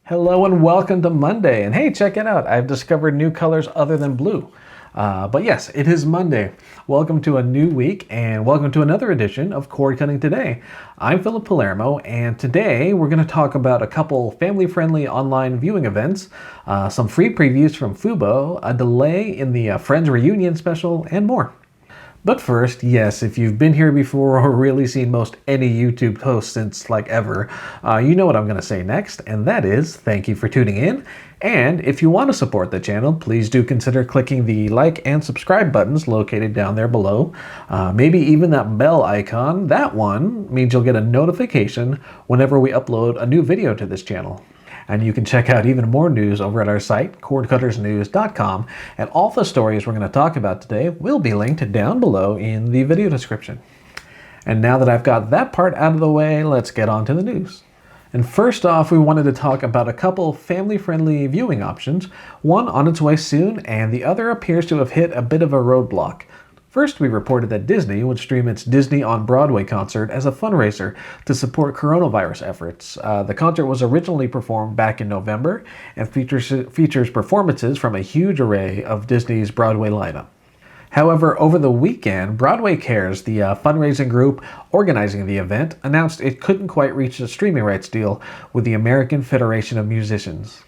Hello and welcome to Monday. And hey, check it out. I've discovered new colors other than blue. But yes, it is Monday. Welcome to a new week and welcome to another edition of Cord Cutting Today. I'm Philip Palermo, and today we're going to talk about a couple family-friendly online viewing events, some free previews from Fubo, a delay in the Friends Reunion special, and more. But first, yes, if you've been here before or really seen most any YouTube post since like ever, you know what I'm going to say next, and that is thank you for tuning in. And if you want to support the channel, please do consider clicking the like and subscribe buttons located down there below. Maybe even that bell icon. That one means you'll get a notification whenever we upload a new video to this channel. And you can check out even more news over at our site, cordcuttersnews.com, and all the stories we're going to talk about today will be linked down below in the video description. And now that I've got that part out of the way, let's get on to the news. And first off, we wanted to talk about a couple family-friendly viewing options, one on its way soon, and the other appears to have hit a bit of a roadblock. First, we reported that Disney would stream its Disney on Broadway concert as a fundraiser to support coronavirus efforts. The concert was originally performed back in November and features performances from a huge array of Disney's Broadway lineup. However, over the weekend, Broadway Cares, the fundraising group organizing the event, announced it couldn't quite reach a streaming rights deal with the American Federation of Musicians.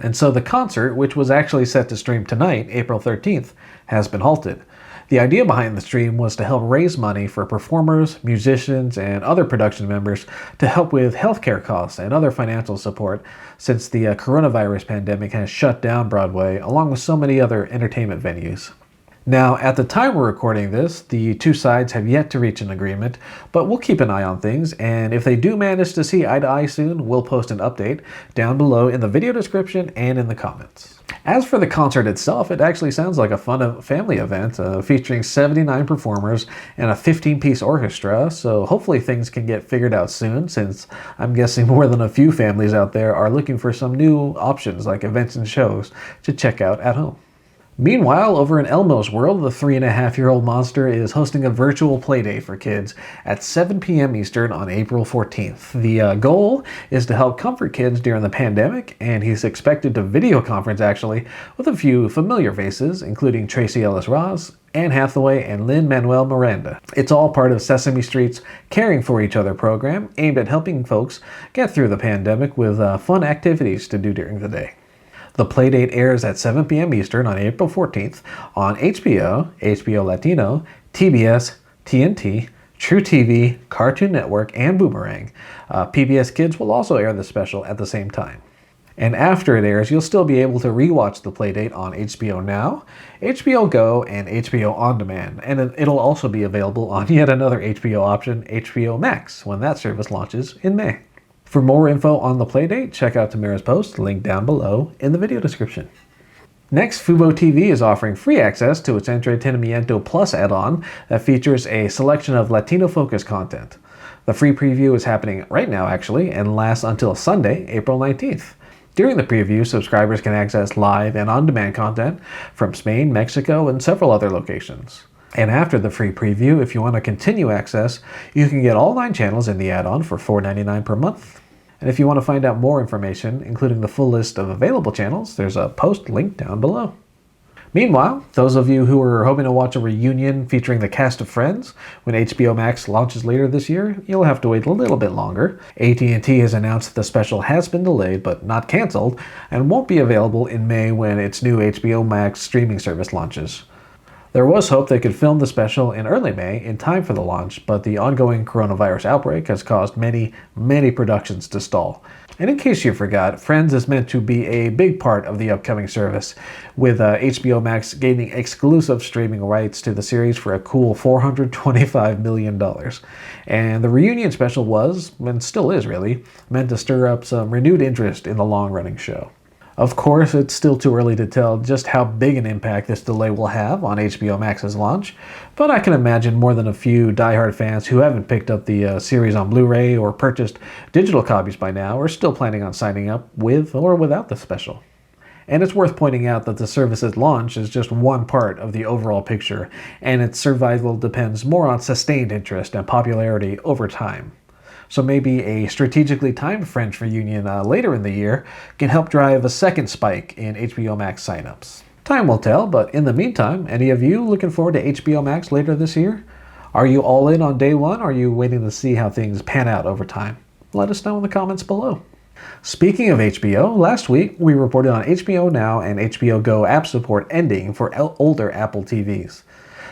And so the concert, which was actually set to stream tonight, April 13th, has been halted. The idea behind the stream was to help raise money for performers, musicians, and other production members to help with healthcare costs and other financial support since the coronavirus pandemic has shut down Broadway along with so many other entertainment venues. Now, at the time we're recording this, the two sides have yet to reach an agreement, but we'll keep an eye on things, and if they do manage to see eye to eye soon, we'll post an update down below in the video description and in the comments. As for the concert itself, it actually sounds like a fun family event featuring 79 performers and a 15-piece orchestra, so hopefully things can get figured out soon, since I'm guessing more than a few families out there are looking for some new options like events and shows to check out at home. Meanwhile, over in Elmo's world, the 3.5-year-old monster is hosting a virtual playdate for kids at 7 p.m. Eastern on April 14th. The goal is to help comfort kids during the pandemic, and he's expected to video conference actually with a few familiar faces, including Tracy Ellis Ross, Anne Hathaway, and Lin-Manuel Miranda. It's all part of Sesame Street's Caring for Each Other program, aimed at helping folks get through the pandemic with fun activities to do during the day. The Playdate airs at 7 p.m. Eastern on April 14th on HBO, HBO Latino, TBS, TNT, truTV, Cartoon Network, and Boomerang. PBS Kids will also air the special at the same time. And after it airs, you'll still be able to rewatch the Playdate on HBO Now, HBO Go, and HBO On Demand. And it'll also be available on yet another HBO option, HBO Max, when that service launches in May. For more info on the Playdate, check out Tamara's post, linked down below in the video description. Next, fuboTV is offering free access to its Entretenimiento Plus add-on that features a selection of Latino-focused content. The free preview is happening right now, actually, and lasts until Sunday, April 19th. During the preview, subscribers can access live and on-demand content from Spain, Mexico, and several other locations. And after the free preview, if you want to continue access, you can get all 9 channels in the add-on for $4.99 per month. And if you want to find out more information, including the full list of available channels, there's a post linked down below. Meanwhile, those of you who are hoping to watch a reunion featuring the cast of Friends when HBO Max launches later this year, you'll have to wait a little bit longer. AT&T has announced the special has been delayed but not canceled and won't be available in May when its new HBO Max streaming service launches. There was hope they could film the special in early May in time for the launch, but the ongoing coronavirus outbreak has caused many productions to stall. And in case you forgot, Friends is meant to be a big part of the upcoming service, with HBO Max gaining exclusive streaming rights to the series for a cool $425 million. And the reunion special was, and still is really, meant to stir up some renewed interest in the long-running show. Of course, it's still too early to tell just how big an impact this delay will have on HBO Max's launch, but I can imagine more than a few diehard fans who haven't picked up the series on Blu-ray or purchased digital copies by now are still planning on signing up with or without the special. And it's worth pointing out that the service's launch is just one part of the overall picture, and its survival depends more on sustained interest and popularity over time. So maybe a strategically timed French reunion later in the year can help drive a second spike in HBO Max signups. Time will tell, but in the meantime, any of you looking forward to HBO Max later this year? Are you all in on day one, or are you waiting to see how things pan out over time? Let us know in the comments below. Speaking of HBO, last week we reported on HBO Now and HBO Go app support ending for older Apple TVs.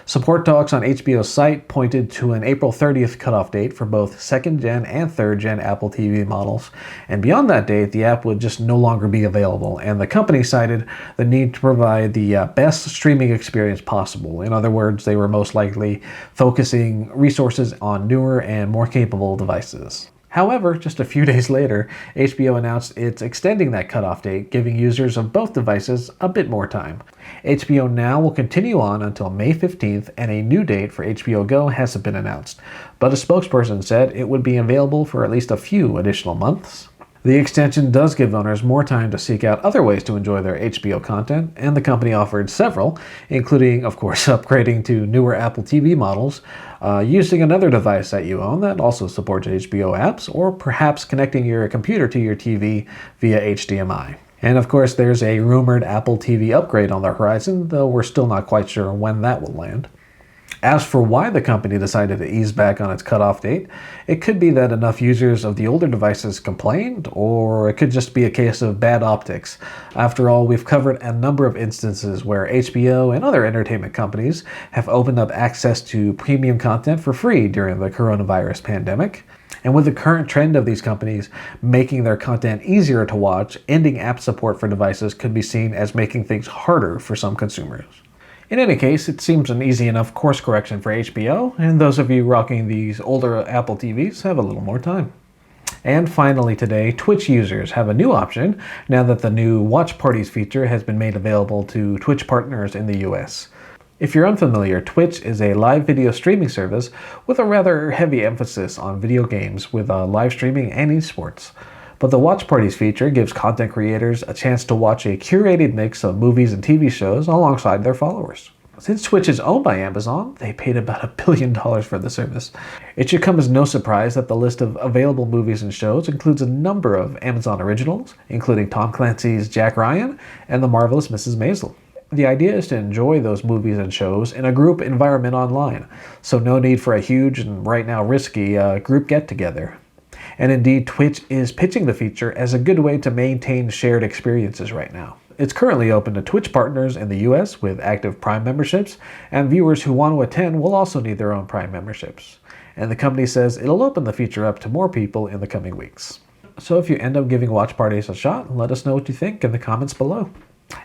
Support talks on HBO's site pointed to an April 30th cutoff date for both 2nd gen and 3rd gen Apple TV models, and beyond that date the app would just no longer be available, and the company cited the need to provide the best streaming experience possible. In other words, they were most likely focusing resources on newer and more capable devices. However, just a few days later, HBO announced it's extending that cutoff date, giving users of both devices a bit more time. HBO Now will continue on until May 15th, and a new date for HBO Go hasn't been announced, but a spokesperson said it would be available for at least a few additional months. The extension does give owners more time to seek out other ways to enjoy their HBO content, and the company offered several, including, of course, upgrading to newer Apple TV models, using another device that you own that also supports HBO apps, or perhaps connecting your computer to your TV via HDMI. And of course, there's a rumored Apple TV upgrade on the horizon, though we're still not quite sure when that will land. As for why the company decided to ease back on its cutoff date, it could be that enough users of the older devices complained, or it could just be a case of bad optics. After all, we've covered a number of instances where HBO and other entertainment companies have opened up access to premium content for free during the coronavirus pandemic. And with the current trend of these companies making their content easier to watch, ending app support for devices could be seen as making things harder for some consumers. In any case, it seems an easy enough course correction for HBO, and those of you rocking these older Apple TVs have a little more time. And finally today, Twitch users have a new option now that the new Watch Parties feature has been made available to Twitch partners in the US. If you're unfamiliar, Twitch is a live video streaming service with a rather heavy emphasis on video games with live streaming and esports. But the Watch Parties feature gives content creators a chance to watch a curated mix of movies and TV shows alongside their followers. Since Twitch is owned by Amazon, they paid about $1 billion for the service. It should come as no surprise that the list of available movies and shows includes a number of Amazon originals, including Tom Clancy's Jack Ryan and The Marvelous Mrs. Maisel. The idea is to enjoy those movies and shows in a group environment online, so no need for a huge and right now risky group get-together. And indeed, Twitch is pitching the feature as a good way to maintain shared experiences right now. It's currently open to Twitch partners in the US with active Prime memberships, and viewers who want to attend will also need their own Prime memberships. And the company says it'll open the feature up to more people in the coming weeks. So if you end up giving Watch Parties a shot, let us know what you think in the comments below.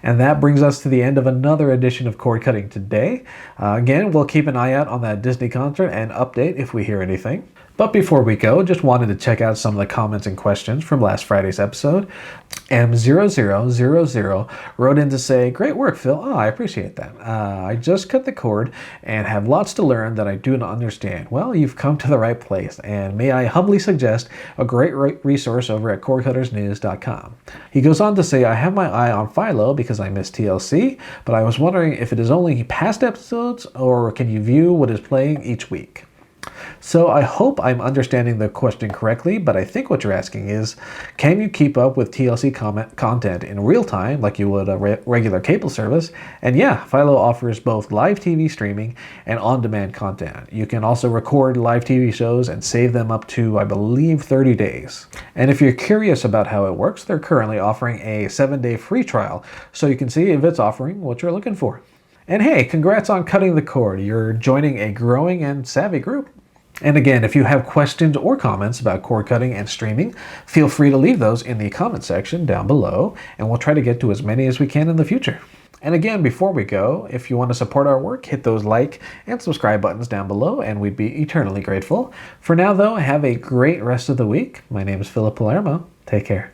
And that brings us to the end of another edition of Cord Cutting today. Again, we'll keep an eye out on that Disney concert and update if we hear anything. But before we go, just wanted to check out some of the comments and questions from last Friday's episode. M0000 wrote in to say, "Great work, Phil." Oh, I appreciate that. "I just cut the cord and have lots to learn that I do not understand." Well, you've come to the right place, and may I humbly suggest a great resource over at cordcuttersnews.com. He goes on to say, "I have my eye on Philo because I miss TLC, but I was wondering if it is only past episodes or can you view what is playing each week?" So I hope I'm understanding the question correctly, but I think what you're asking is, can you keep up with TLC content in real time like you would a regular cable service? And yeah, Philo offers both live TV streaming and on-demand content. You can also record live TV shows and save them up to, I believe, 30 days. And if you're curious about how it works, they're currently offering a 7-day free trial, so you can see if it's offering what you're looking for. And hey, congrats on cutting the cord. You're joining a growing and savvy group. And again, if you have questions or comments about cord cutting and streaming, feel free to leave those in the comment section down below, and we'll try to get to as many as we can in the future. And again, before we go, if you want to support our work, hit those like and subscribe buttons down below, and we'd be eternally grateful. For now, though, have a great rest of the week. My name is Philip Palermo. Take care.